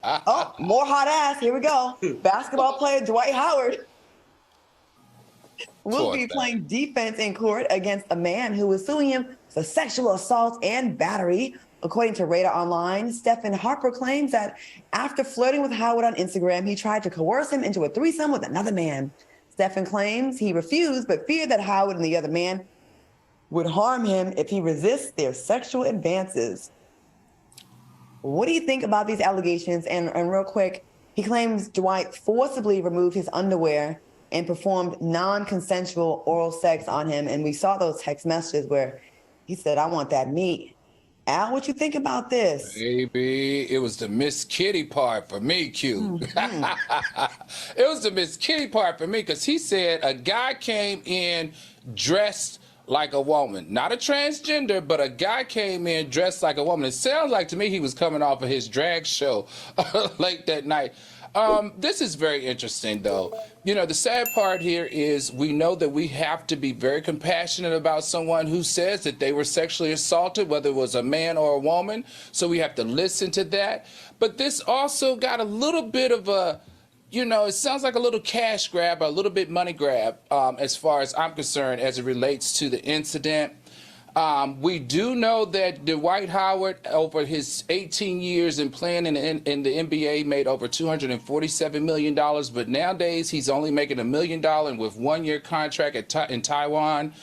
Oh, more hot ass. Here we go. Basketball player Dwight Howard will be playing defense in court against a man who was suing him for sexual assault and battery. According to Radar Online, Stephen Harper claims that after flirting with Howard on Instagram, he tried to coerce him into a threesome with another man. Stephen claims he refused, but feared that Howard and the other man would harm him if he resists their sexual advances. What do you think about these allegations? And real quick, he claims Dwight forcibly removed his underwear and performed non-consensual oral sex on him. And we saw those text messages where he said, "I want that meat." Al, what you think about this? Baby, it was the Miss Kitty part for me, Q. It was the Miss Kitty part for me because he said a guy came in dressed like a woman. Not a transgender, but a guy came in dressed like a woman. It sounds like to me he was coming off of his drag show late that night. This is very interesting, though. You know, the sad part here is we know that we have to be very compassionate about someone who says that they were sexually assaulted, whether it was a man or a woman. So we have to listen to that. But this also got a little bit of a, you know, it sounds like a little cash grab, a little bit money grab, as far as I'm concerned, as it relates to the incident. We do know that Dwight Howard, over his 18 years in playing in the NBA, made over $247 million. But nowadays, he's only making $1 million with 1-year contract in Taiwan.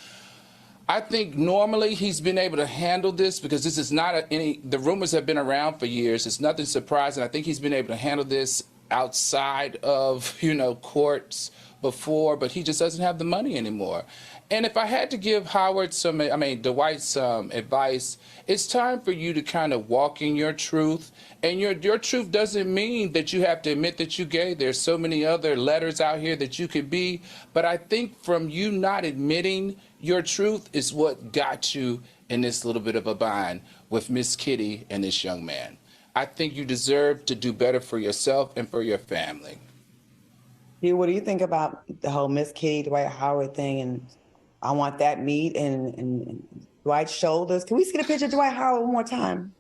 I think normally he's been able to handle this because this is not the rumors have been around for years. It's nothing surprising. I think he's been able to handle this outside of, you know, courts before, but he just doesn't have the money anymore. And if I had to give Dwight some advice, it's time for you to kind of walk in your truth. And your truth doesn't mean that you have to admit that you're gay. There's so many other letters out here that you could be. But I think from you not admitting your truth is what got you in this little bit of a bind with Miss Kitty and this young man. I think you deserve to do better for yourself and for your family. What do you think about the whole Miss Kitty, Dwight Howard thing? And I want that meat and Dwight's shoulders. Can we see the picture of Dwight Howard one more time?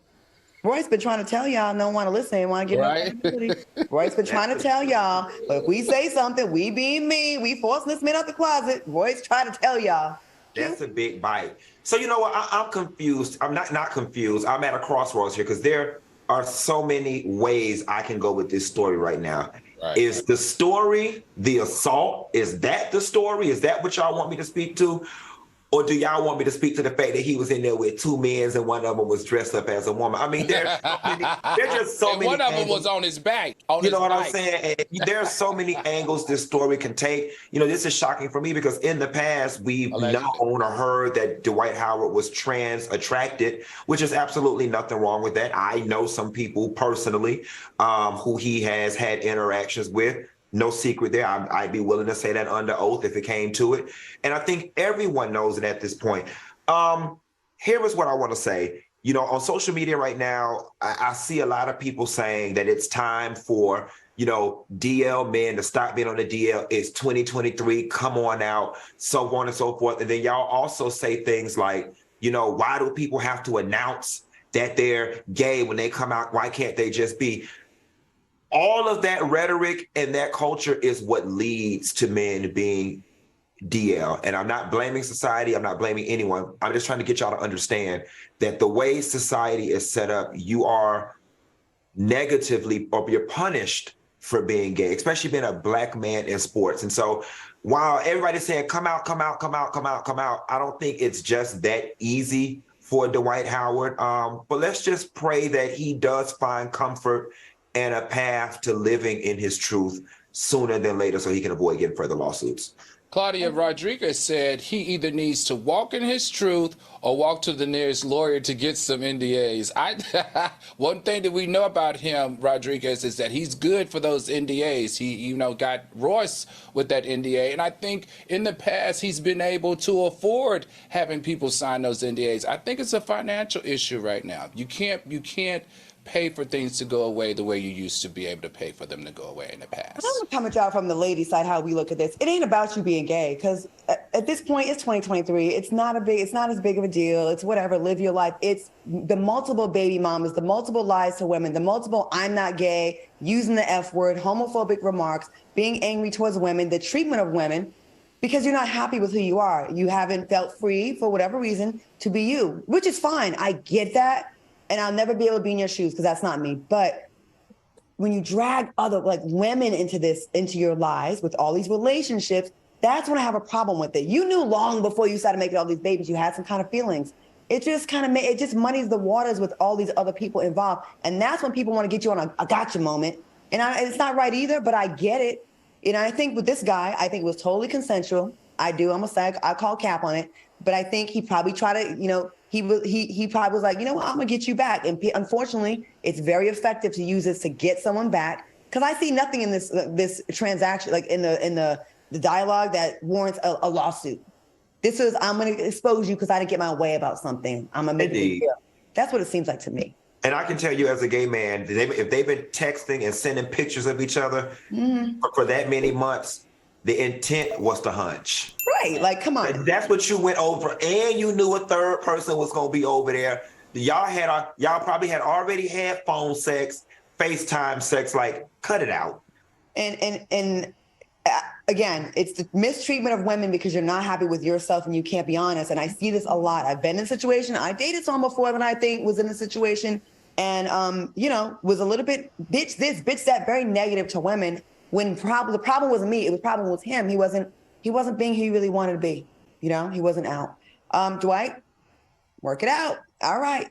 Roy's been trying to tell y'all, don't want to listen, ain't want to get no credibility. Roy's been trying to tell y'all, but if we say something, we being mean, we forcing this man out the closet. Roy's trying to tell y'all. That's a big bite. So you know what? I'm confused. I'm not confused. I'm at a crossroads here because there are so many ways I can go with this story right now. Right. Is the story the assault? Is that the story? Is that what y'all want me to speak to? Or do y'all want me to speak to the fact that he was in there with 2 men and one of them was dressed up as a woman? I mean, there's just so many. One of them was on his back. You know what I'm saying? And there's so many angles this story can take. You know, this is shocking for me because in the past we've known or heard that Dwight Howard was trans attracted, which is absolutely nothing wrong with that. I know some people personally who he has had interactions with. No secret there. I'd be willing to say that under oath if it came to it. And I think everyone knows it at this point. Here is what I want to say. You know, on social media right now, I see a lot of people saying that it's time for, you know, DL men to stop being on the DL. It's 2023. Come on out, so on and so forth. And then y'all also say things like, you know, why do people have to announce that they're gay when they come out? Why can't they just be? All of that rhetoric and that culture is what leads to men being DL. And I'm not blaming society. I'm not blaming anyone. I'm just trying to get y'all to understand that the way society is set up, you are negatively or you're punished for being gay, especially being a black man in sports. And so while everybody's saying, come out, come out, come out, come out, come out, I don't think it's just that easy for Dwight Howard. But let's just pray that he does find comfort and a path to living in his truth sooner than later so he can avoid getting further lawsuits. Claudia Rodriguez said he either needs to walk in his truth or walk to the nearest lawyer to get some NDAs. One thing that we know about him, Rodriguez, is that he's good for those NDAs. He, you know, got Royce with that NDA. And I think in the past he's been able to afford having people sign those NDAs. I think it's a financial issue right now. You can't pay for things to go away the way you used to be able to pay for them to go away in the past. I want to comment y'all from the lady side how we look at this. It ain't about you being gay because at this point it's 2023. It's not as big of a deal. It's whatever. Live your life. It's the multiple baby mamas, the multiple lies to women, the multiple I'm not gay. using the F word, homophobic remarks, being angry towards women, the treatment of women, because you're not happy with who you are. You haven't felt free for whatever reason to be you, which is fine. I get that. And I'll never be able to be in your shoes because that's not me. But when you drag other like women into your lives with all these relationships, that's when I have a problem with it. You knew long before you started making all these babies, you had some kind of feelings. It just it just muddies the waters with all these other people involved. And that's when people want to get you on a gotcha moment. And it's not right either, but I get it. And I think with this guy, I think it was totally consensual. I do. I'm a psych. I call cap on it. But I think he probably tried to, he probably was like, you know what, I'm going to get you back. And unfortunately, it's very effective to use this to get someone back. Because I see nothing in this transaction, like in the dialogue that warrants a lawsuit. This is, I'm going to expose you because I didn't get my way about something. I'm going to make it clear. That's what it seems like to me. And I can tell you as a gay man, if they've been texting and sending pictures of each other for that many months, the intent was to hunch. Right. Like, come on. That's what you went over. And you knew a third person was going to be over there. Y'all probably had already had phone sex, FaceTime sex. Like, cut it out. And again, it's the mistreatment of women because you're not happy with yourself and you can't be honest. And I see this a lot. I've been in a situation. I dated someone before that I think was in a situation and, was a little bit bitch this, bitch that, very negative to women when the problem wasn't me. The problem was him. He wasn't being who he really wanted to be. He wasn't out. Dwight, work it out. All right.